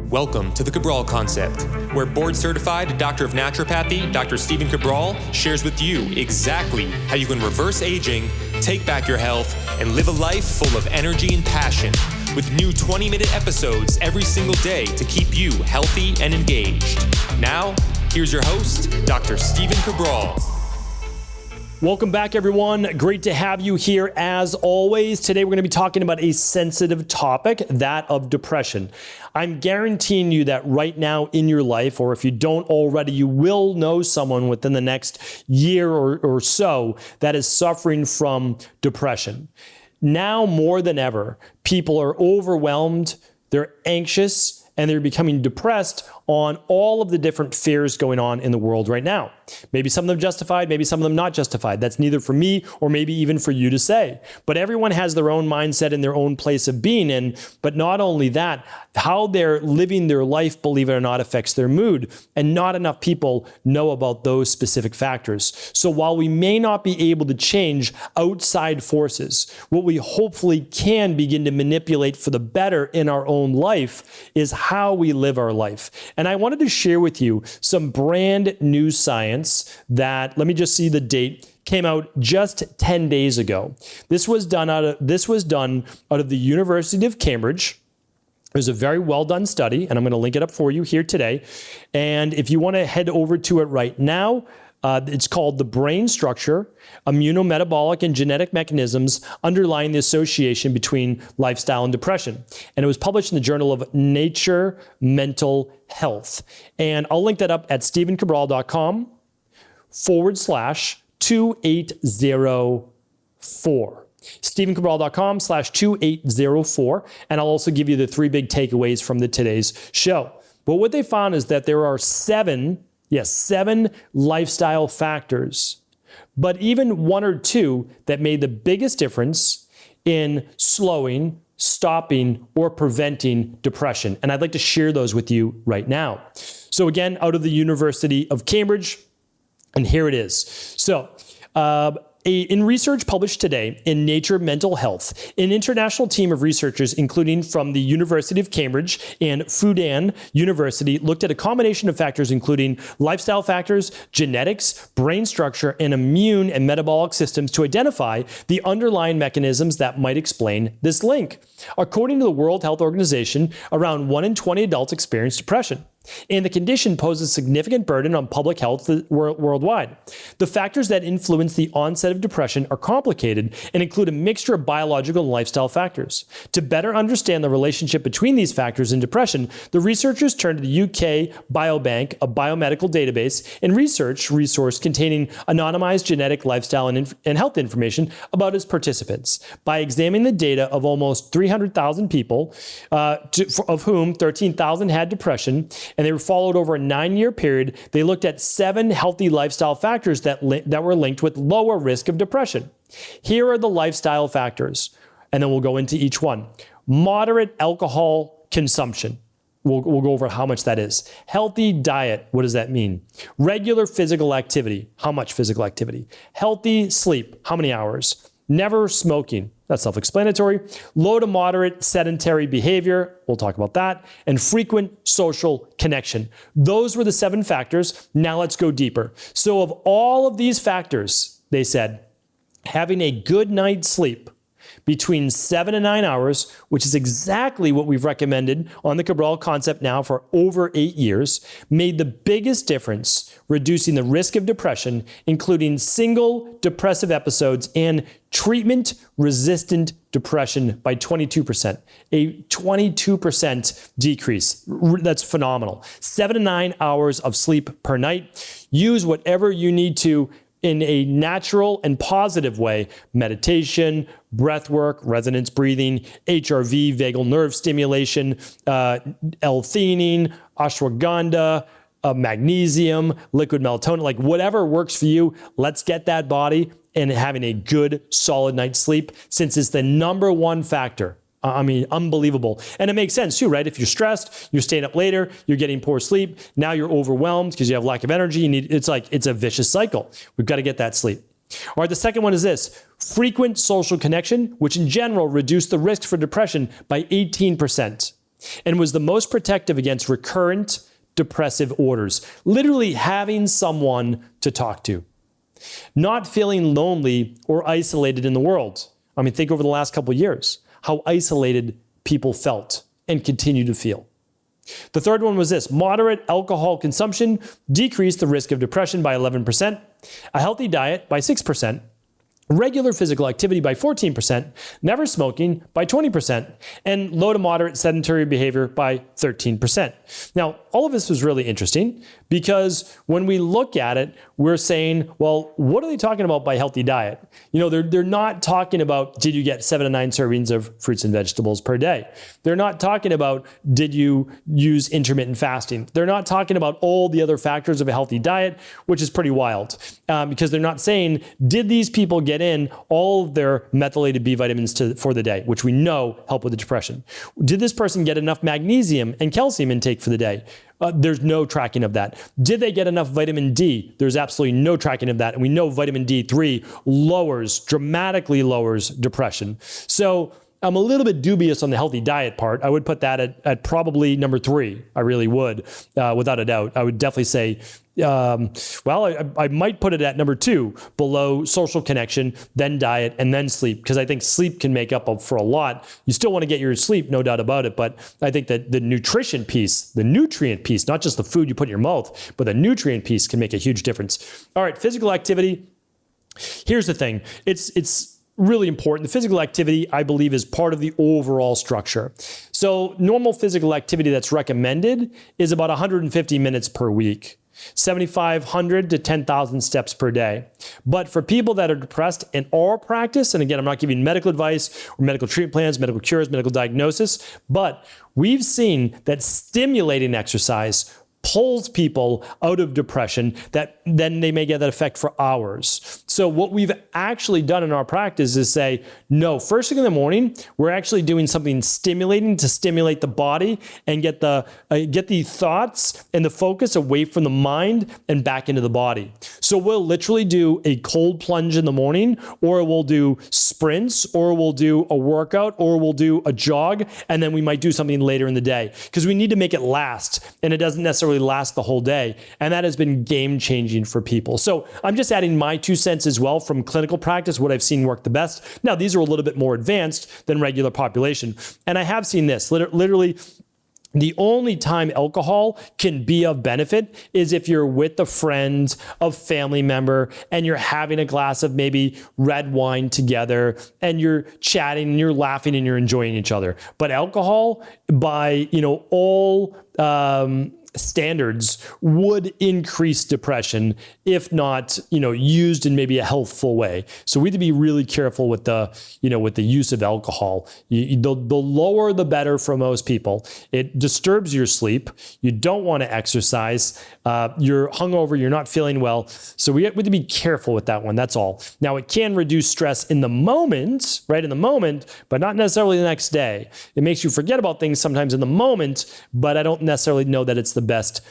Welcome to the Cabral Concept, where board-certified Doctor of Naturopathy, Dr. Stephen Cabral, shares with you exactly how you can reverse aging, take back your health, and live a life full of energy and passion, with new 20-minute episodes every single day to keep you healthy and engaged. Now, here's your host, Dr. Stephen Cabral. Welcome back, everyone. Great to have you here as always. Today, we're going to be talking about a sensitive topic, that of depression. I'm guaranteeing you that right now in your life, or if you don't already, you will know someone within the next year or so that is suffering from depression. Now more than ever, people are overwhelmed, they're anxious, and they're becoming depressed on all of the different fears going on in the world right now. Maybe some of them justified, maybe some of them not justified. That's neither for me or maybe even for you to say. But everyone has their own mindset and their own place of being in. But not only that, how they're living their life, believe it or not, affects their mood. And not enough people know about those specific factors. So while we may not be able to change outside forces, what we hopefully can begin to manipulate for the better in our own life is how we live our life. And I wanted to share with you some brand new science that, let me just see the date, came out just 10 days ago. This was done out of the University of Cambridge. It was a very well done study, and I'm going to link it up for you here today. And if you want to head over to it right now, it's called The Brain Structure, Immunometabolic and Genetic Mechanisms Underlying the Association Between Lifestyle and Depression. And it was published in the Journal of Nature Mental Health. And I'll link that up at stephencabral.com/2804. stephencabral.com/2804. And I'll also give you the 3 big takeaways from today's show. But what they found is that there are 7 lifestyle factors, but even 1 or 2 that made the biggest difference in slowing, stopping, or preventing depression. And I'd like to share those with you right now. So again, out of the University of Cambridge, and here it is. So, in research published today in Nature Mental Health, an international team of researchers, including from the University of Cambridge and Fudan University, looked at a combination of factors including lifestyle factors, genetics, brain structure, and immune and metabolic systems to identify the underlying mechanisms that might explain this link. According to the World Health Organization, around 1 in 20 adults experience depression, and the condition poses a significant burden on public health worldwide. The factors that influence the onset of depression are complicated and include a mixture of biological and lifestyle factors. To better understand the relationship between these factors and depression, the researchers turned to the UK Biobank, a biomedical database and research resource containing anonymized genetic, lifestyle, and health information about its participants. By examining the data of almost 300,000 people, of whom 13,000 had depression, and they were followed over a 9-year period, they looked at 7 healthy lifestyle factors that were linked with lower risk of depression. Here are the lifestyle factors, and then we'll go into each one. Moderate alcohol consumption. We'll go over how much that is. Healthy diet. What does that mean? Regular physical activity. How much physical activity? Healthy sleep. How many hours? Never smoking. That's self-explanatory. Low to moderate sedentary behavior. We'll talk about that. And frequent social connection. Those were the 7 factors. Now let's go deeper. So of all of these factors, they said, having a good night's sleep between 7 and 9 hours, which is exactly what we've recommended on the Cabral Concept now for over 8 years, made the biggest difference, reducing the risk of depression, including single depressive episodes and treatment-resistant depression by 22%. A 22% decrease. That's phenomenal. 7 to 9 hours of sleep per night. Use whatever you need to in a natural and positive way. Meditation, breath work, resonance breathing, HRV, vagal nerve stimulation, L-theanine, ashwagandha, magnesium, liquid melatonin, like whatever works for you. Let's get that body and having a good, solid night's sleep, since it's the number 1 factor. Unbelievable. And it makes sense too, right? If you're stressed, you're staying up later, you're getting poor sleep, now you're overwhelmed because you have lack of energy. It's a vicious cycle. We've got to get that sleep. All right, the second one is this: frequent social connection, which in general reduced the risk for depression by 18%. and was the most protective against recurrent depressive orders. Literally having someone to talk to. Not feeling lonely or isolated in the world. I mean, think over the last couple of years, how isolated people felt and continue to feel. The third one was this: moderate alcohol consumption decreased the risk of depression by 11%, a healthy diet by 6%, regular physical activity by 14%, never smoking by 20%, and low to moderate sedentary behavior by 13%. Now, all of this was really interesting because when we look at it, we're saying, well, what are they talking about by healthy diet? You know, they're not talking about, did you get 7 to 9 servings of fruits and vegetables per day? They're not talking about, did you use intermittent fasting? They're not talking about all the other factors of a healthy diet, which is pretty wild because they're not saying, did these people get in all of their methylated B vitamins for the day, which we know help with the depression? Did this person get enough magnesium and calcium intake for the day? There's no tracking of that. Did they get enough vitamin D? There's absolutely no tracking of that. And we know vitamin D3 dramatically lowers depression. So I'm a little bit dubious on the healthy diet part. I would put that at probably number 3. I really would, without a doubt. I would definitely say, I might put it at number 2, below social connection, then diet, and then sleep, because I think sleep can make up for a lot. You still want to get your sleep, no doubt about it, but I think that the nutrition piece, the nutrient piece, not just the food you put in your mouth, but the nutrient piece can make a huge difference. All right, physical activity. Here's the thing. It's really important. The physical activity, I believe, is part of the overall structure. So normal physical activity that's recommended is about 150 minutes per week, 7,500 to 10,000 steps per day. But for people that are depressed in our practice, and again, I'm not giving medical advice or medical treatment plans, medical cures, medical diagnosis, but we've seen that stimulating exercise pulls people out of depression, that then they may get that effect for hours. So what we've actually done in our practice is say, no, first thing in the morning, we're actually doing something stimulating to stimulate the body and get the thoughts and the focus away from the mind and back into the body. So we'll literally do a cold plunge in the morning, or we'll do sprints, or we'll do a workout, or we'll do a jog, and then we might do something later in the day because we need to make it last, and it doesn't necessarily last the whole day. And that has been game changing for people. So I'm just adding my 2 cents as well from clinical practice, what I've seen work the best. Now, these are a little bit more advanced than regular population. And I have seen this literally. The only time alcohol can be of benefit is if you're with a friend, a family member, and you're having a glass of maybe red wine together, and you're chatting, and you're laughing, and you're enjoying each other. But alcohol, by all standards, would increase depression if not, used in maybe a healthful way. So we have to be really careful with the use of alcohol. The lower the better for most people. It disturbs your sleep. You don't want to exercise. You're hungover. You're not feeling well. So we have to be careful with that one. That's all. Now, it can reduce stress in the moment, right? In the moment, but not necessarily the next day. It makes you forget about things sometimes in the moment, but I don't necessarily know that it's the best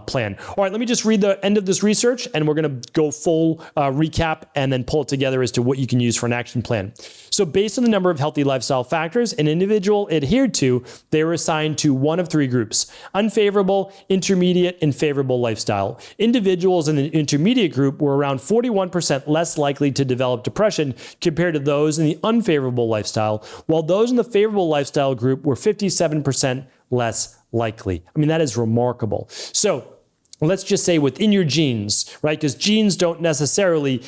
plan. All right, let me just read the end of this research, and we're going to go full recap and then pull it together as to what you can use for an action plan. So based on the number of healthy lifestyle factors an individual adhered to, they were assigned to one of 3 groups: unfavorable, intermediate, and favorable lifestyle. Individuals in the intermediate group were around 41% less likely to develop depression compared to those in the unfavorable lifestyle, while those in the favorable lifestyle group were 57% less likely. I mean, that is remarkable. So let's just say within your genes, right? Because genes don't necessarily,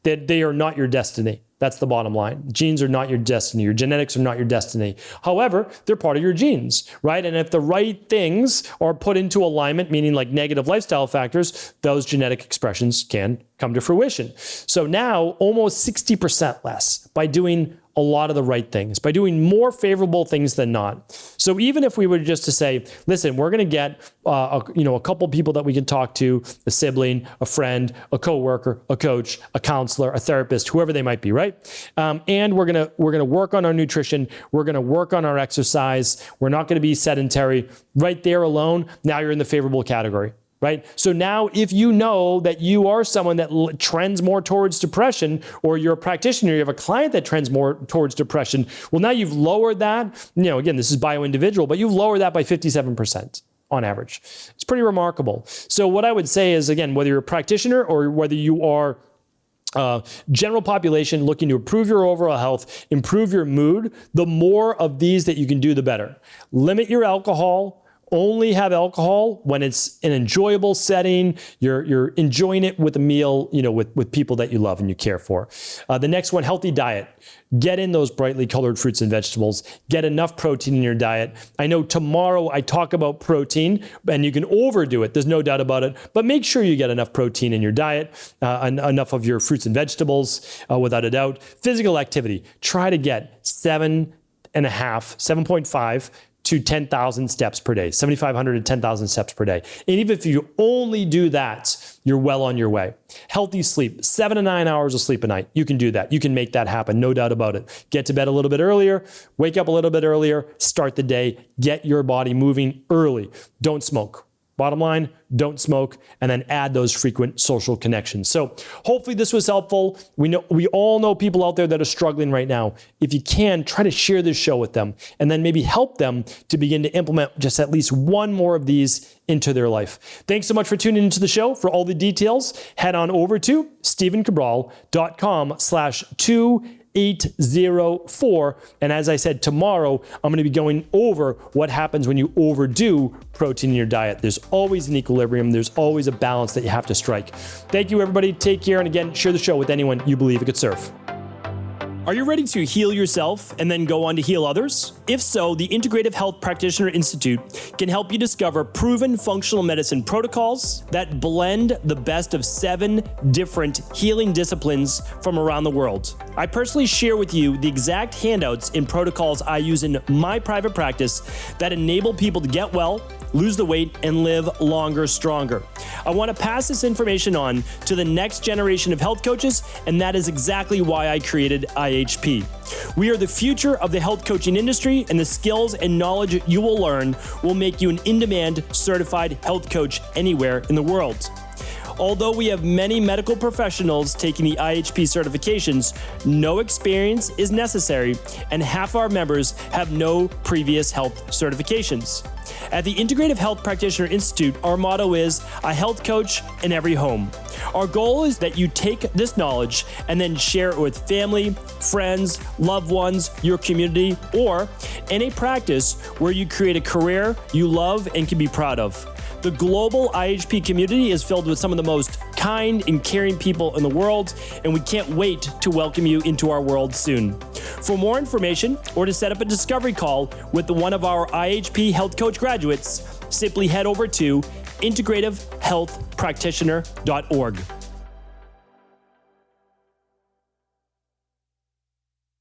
they are not your destiny. That's the bottom line. Genes are not your destiny. Your genetics are not your destiny. However, they're part of your genes, right? And if the right things are put into alignment, meaning like negative lifestyle factors, those genetic expressions can come to fruition. So now almost 60% less by doing a lot of the right things, by doing more favorable things than not. So even if we were just to say, listen, we're going to get a couple people that we can talk to, a sibling, a friend, a coworker, a coach, a counselor, a therapist, whoever they might be, right? And we're going to work on our nutrition. We're going to work on our exercise. We're not going to be sedentary. Right there alone, now you're in the favorable category. right? So now if you know that you are someone that trends more towards depression, or you're a practitioner, you have a client that trends more towards depression, well, now you've lowered that. Again, this is bio-individual, but you've lowered that by 57% on average. It's pretty remarkable. So what I would say is, again, whether you're a practitioner or whether you are general population looking to improve your overall health, improve your mood, the more of these that you can do, the better. Limit your alcohol. Only have alcohol when it's an enjoyable setting. You're enjoying it with a meal, with people that you love and you care for. The next one, healthy diet. Get in those brightly colored fruits and vegetables. Get enough protein in your diet. I know tomorrow I talk about protein, and you can overdo it. There's no doubt about it. But make sure you get enough protein in your diet, enough of your fruits and vegetables, without a doubt. Physical activity. Try to get 7.5 to 10,000 steps per day, 7,500 to 10,000 steps per day. And even if you only do that, you're well on your way. Healthy sleep, 7 to 9 hours of sleep a night. You can do that. You can make that happen, no doubt about it. Get to bed a little bit earlier, wake up a little bit earlier, start the day, get your body moving early. Don't smoke. Bottom line, don't smoke, and then add those frequent social connections. So hopefully this was helpful. We all know people out there that are struggling right now. If you can, try to share this show with them, and then maybe help them to begin to implement just at least one more of these into their life. Thanks so much for tuning into the show. For all the details, head on over to StephenCabral.com/2804. And as I said, tomorrow, I'm going to be going over what happens when you overdo protein in your diet. There's always an equilibrium. There's always a balance that you have to strike. Thank you, everybody. Take care. And again, share the show with anyone you believe it could serve. Are you ready to heal yourself and then go on to heal others? If so, the Integrative Health Practitioner Institute can help you discover proven functional medicine protocols that blend the best of 7 different healing disciplines from around the world. I personally share with you the exact handouts and protocols I use in my private practice that enable people to get well, lose the weight, and live longer, stronger. I want to pass this information on to the next generation of health coaches, and that is exactly why I created IHP. We are the future of the health coaching industry, and the skills and knowledge you will learn will make you an in-demand certified health coach anywhere in the world. Although we have many medical professionals taking the IHP certifications, no experience is necessary, and half our members have no previous health certifications. At the Integrative Health Practitioner Institute, our motto is a health coach in every home. Our goal is that you take this knowledge and then share it with family, friends, loved ones, your community, or in a practice where you create a career you love and can be proud of. The global IHP community is filled with some of the most kind and caring people in the world, and we can't wait to welcome you into our world soon. For more information or to set up a discovery call with one of our IHP Health Coach graduates, simply head over to integrativehealthpractitioner.org.